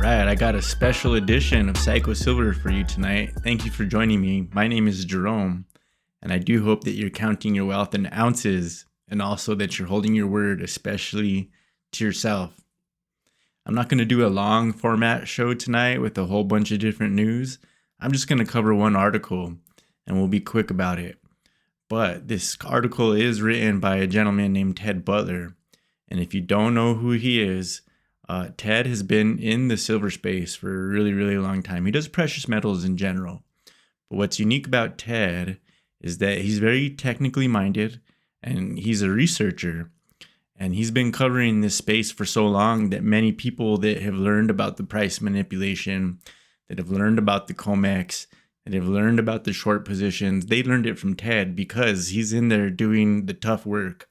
right, I got a special edition of Psycho Silver for you tonight. Thank you for joining me. My name is Jerome, and I do hope that you're counting your wealth in ounces and also that you're holding your word, especially to yourself. I'm not going to do a long format show tonight with a whole bunch of different news. I'm just going to cover one article, and we'll be quick about it. But this article is written by a gentleman named Ted Butler, and if you don't know who he is, Ted has been in the silver space for a really, really long time. He does precious metals in general. But what's unique about Ted is that he's very technically minded and he's a researcher. And he's been covering this space for so long that many people that have learned about the price manipulation, that have learned about the COMEX, that have learned about the short positions, they learned it from Ted because he's in there doing the tough work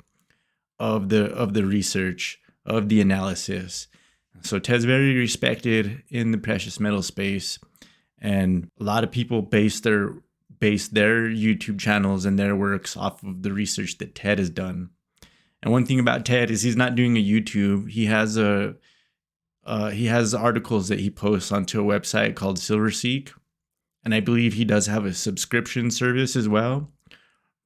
of the research, of the analysis. So Ted's very respected in the precious metal space, and a lot of people base their YouTube channels and their works off of the research that Ted has done. And one thing about Ted is he's not doing a YouTube. He has articles that he posts onto a website called SilverSeek, and I believe he does have a subscription service as well.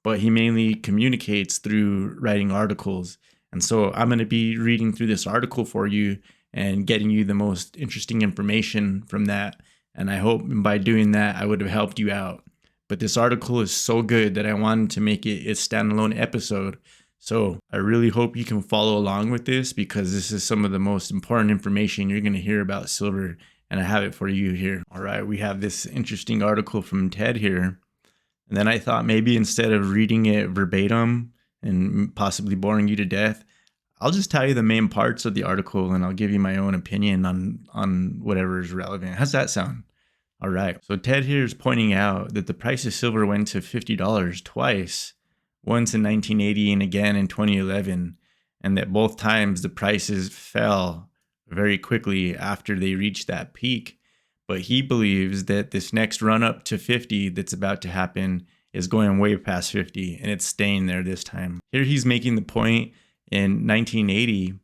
But he mainly communicates through writing articles. And so I'm going to be reading through this article for you and getting you the most interesting information from that. And I hope by doing that, I would have helped you out. But this article is so good that I wanted to make it a standalone episode. So I really hope you can follow along with this because this is some of the most important information you're going to hear about silver. And I have it for you here. All right, we have this interesting article from Ted here. And then I thought maybe instead of reading it verbatim and possibly boring you to death, I'll just tell you the main parts of the article and I'll give you my own opinion on whatever is relevant. How's that sound? All right. So Ted here is pointing out that the price of silver went to $50 twice, once in 1980 and again in 2011, and that both times the prices fell very quickly after they reached that peak. But he believes that this next run up to 50 that's about to happen is going way past 50 and it's staying there this time. Here he's making the point in 1980,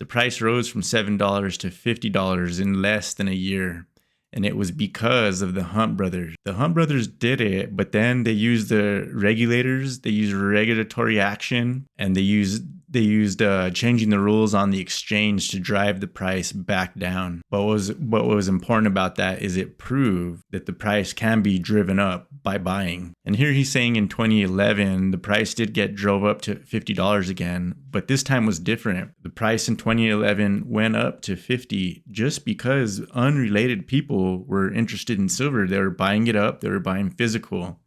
the price rose from $7 to $50 in less than a year. And it was because of the Hunt brothers. The Hunt brothers did it, but then they used the regulators, they used regulatory action, and they used changing the rules on the exchange to drive the price back down. But what was important about that is it proved that the price can be driven up by buying. And here he's saying in 2011, the price did get drove up to $50 again, but this time was different. The price in 2011 went up to 50 just because unrelated people were interested in silver. They were buying it up, they were buying physical.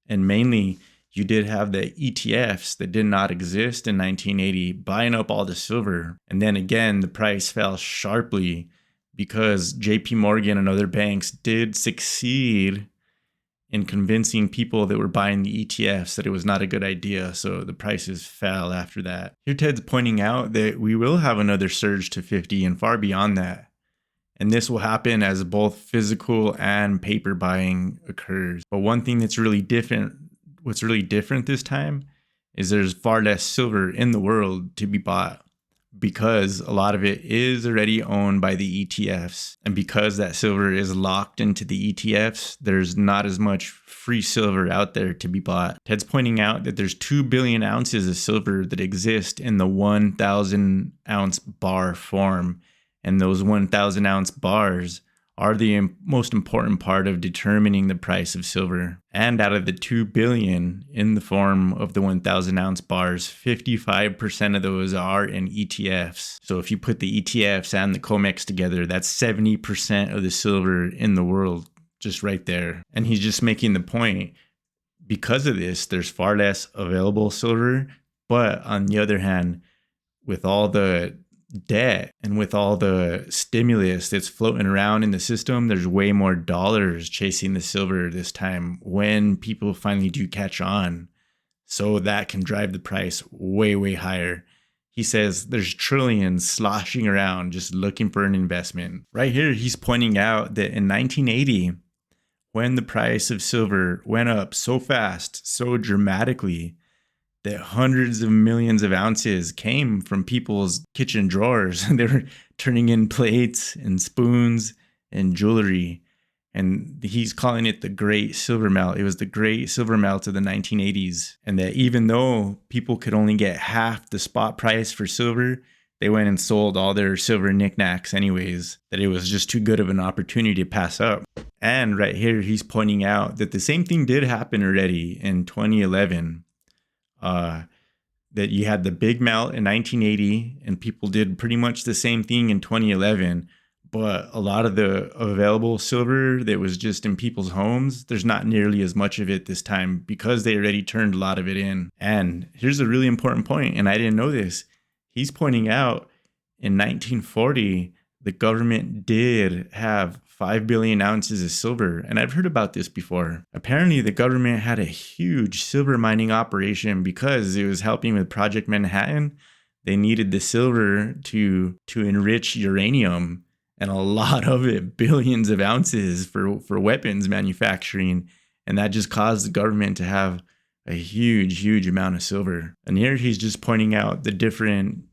And mainly, you did have the ETFs that did not exist in 1980 buying up all the silver. And then again, the price fell sharply because JP Morgan and other banks did succeed in convincing people that were buying the ETFs that it was not a good idea. So the prices fell after that. Here Ted's pointing out that we will have another surge to 50 and far beyond that. And this will happen as both physical and paper buying occurs. But one thing that's really different, what's really different this time is there's far less silver in the world to be bought because a lot of it is already owned by the ETFs. And because that silver is locked into the ETFs, there's not as much free silver out there to be bought. Ted's pointing out that there's 2 billion ounces of silver that exist in the 1,000 ounce bar form. And those 1,000 ounce bars are the most important part of determining the price of silver. And out of the 2 billion in the form of the 1,000 ounce bars, 55% of those are in ETFs. So if you put the ETFs and the COMEX together, that's 70% of the silver in the world, just right there. And he's just making the point, because of this, there's far less available silver. But on the other hand, with all the debt and with all the stimulus that's floating around in the system, there's way more dollars chasing the silver this time when people finally do catch on. So that can drive the price way, way higher. He says there's trillions sloshing around just looking for an investment. Right here, he's pointing out that in 1980, when the price of silver went up so fast, so dramatically, that hundreds of millions of ounces came from people's kitchen drawers. They were turning in plates and spoons and jewelry. And he's calling it the Great Silver Melt. It was the Great Silver Melt of the 1980s. And that even though people could only get half the spot price for silver, they went and sold all their silver knickknacks anyways, that it was just too good of an opportunity to pass up. And right here, he's pointing out that the same thing did happen already in 2011. That you had the big melt in 1980, and people did pretty much the same thing in 2011. But a lot of the available silver that was just in people's homes, there's not nearly as much of it this time because they already turned a lot of it in. And here's a really important point, and I didn't know this. He's pointing out in 1940, the government did have 5 billion ounces of silver. And I've heard about this before. Apparently, the government had a huge silver mining operation because it was helping with Project Manhattan. They needed the silver to enrich uranium, and a lot of it, billions of ounces for weapons manufacturing. And that just caused the government to have a huge amount of silver. And here he's just pointing out the different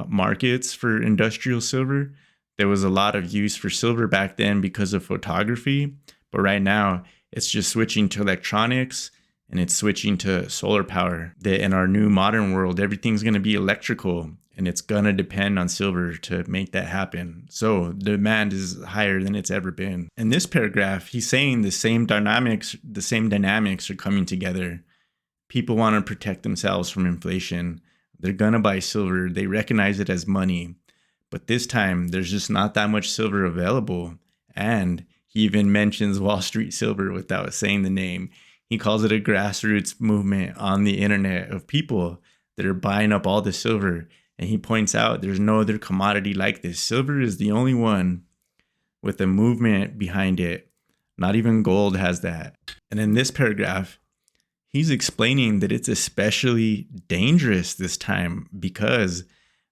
markets for industrial silver. There was a lot of use for silver back then because of photography, but right now it's just switching to electronics and it's switching to solar power. That in our new modern world, everything's going to be electrical, and it's going to depend on silver to make that happen. So the demand is higher than it's ever been. In this paragraph, he's saying the same dynamics are coming together. People want to protect themselves from inflation. They're going to buy silver. They recognize it as money. But this time, there's just not that much silver available. And he even mentions Wall Street Silver without saying the name. He calls it a grassroots movement on the internet of people that are buying up all the silver. And he points out there's no other commodity like this. Silver is the only one with a movement behind it. Not even gold has that. And in this paragraph, he's explaining that it's especially dangerous this time because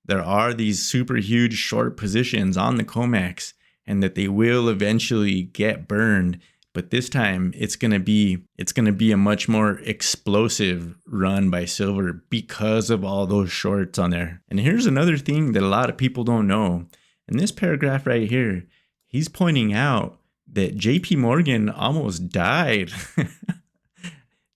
there are these super huge short positions on the COMEX and that they will eventually get burned. But this time it's going to be a much more explosive run by silver because of all those shorts on there. And here's another thing that a lot of people don't know. In this paragraph right here, he's pointing out that JP Morgan almost died.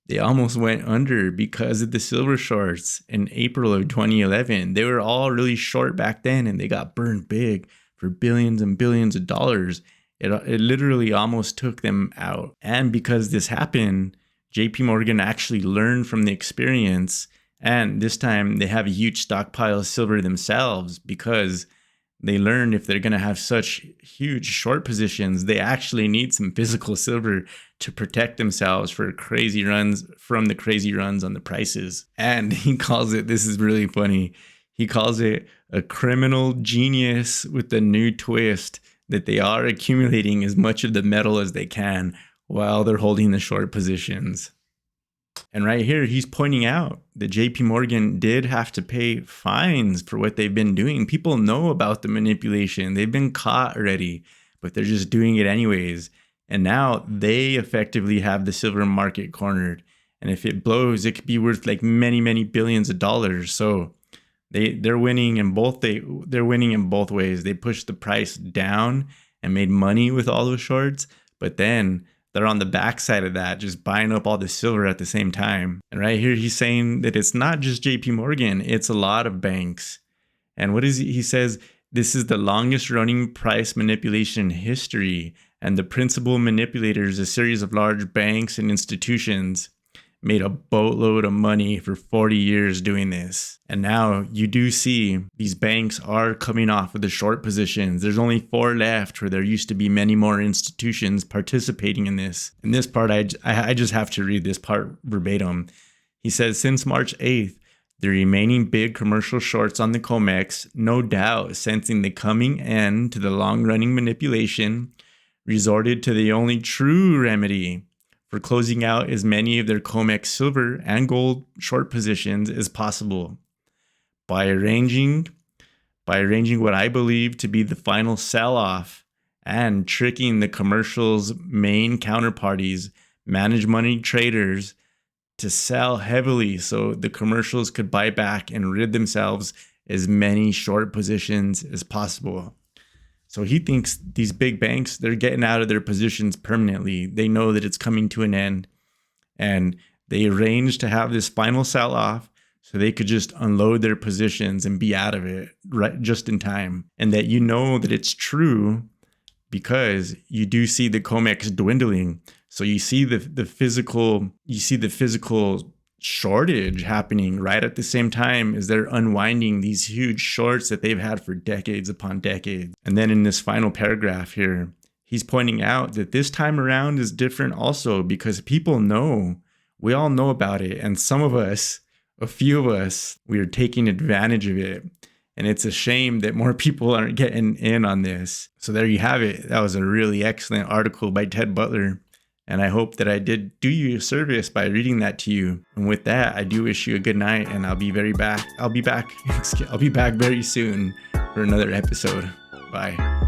They almost went under because of the silver shorts in April of 2011. They were all really short back then and they got burned big for billions and billions of dollars. It literally almost took them out. And because this happened, JP Morgan actually learned from the experience. And this time they have a huge stockpile of silver themselves because they learned if they're going to have such huge short positions, they actually need some physical silver to protect themselves for crazy runs from the crazy runs on the prices. And he calls it, this is really funny, he calls it a criminal genius with a new twist that they are accumulating as much of the metal as they can while they're holding the short positions. And right here, he's pointing out that JP Morgan did have to pay fines for what they've been doing. People know about the manipulation. They've been caught already, but they're just doing it anyways. And now they effectively have the silver market cornered. And if it blows, it could be worth like many billions of dollars. So they're winning in both ways. They pushed the price down and made money with all those shorts, but then they're on the backside of that, just buying up all the silver at the same time. And right here, he's saying that it's not just JP Morgan, it's a lot of banks. And what is he says, this is the longest running price manipulation in history. And the principal manipulators, a series of large banks and institutions, made a boatload of money for 40 years doing this. And now you do see these banks are coming off of the short positions. There's only 4 left where there used to be many more institutions participating in this. In this part, I just have to read this part verbatim. He says, since March 8th, the remaining big commercial shorts on the COMEX, no doubt sensing the coming end to the long-running manipulation, resorted to the only true remedy for closing out as many of their COMEX silver and gold short positions as possible by arranging what I believe to be the final sell-off and tricking the commercial's main counterparties, managed money traders, to sell heavily so the commercials could buy back and rid themselves as many short positions as possible. So he thinks these big banks, they're getting out of their positions permanently. They know that it's coming to an end, and they arranged to have this final sell-off so they could just unload their positions and be out of it right just in time. And that you know that it's true because you do see the COMEX dwindling. So you see the physical shortage happening right at the same time as they're unwinding these huge shorts that they've had for decades upon decades. And then in this final paragraph here, he's pointing out that this time around is different also because people know, we all know about it. And some of us, a few of us, we are taking advantage of it. And it's a shame that more people aren't getting in on this. So there you have it. That was a really excellent article by Ted Butler. And I hope that I did do you a service by reading that to you. And with that, I do wish you a good night, and I'll be back very soon for another episode. Bye.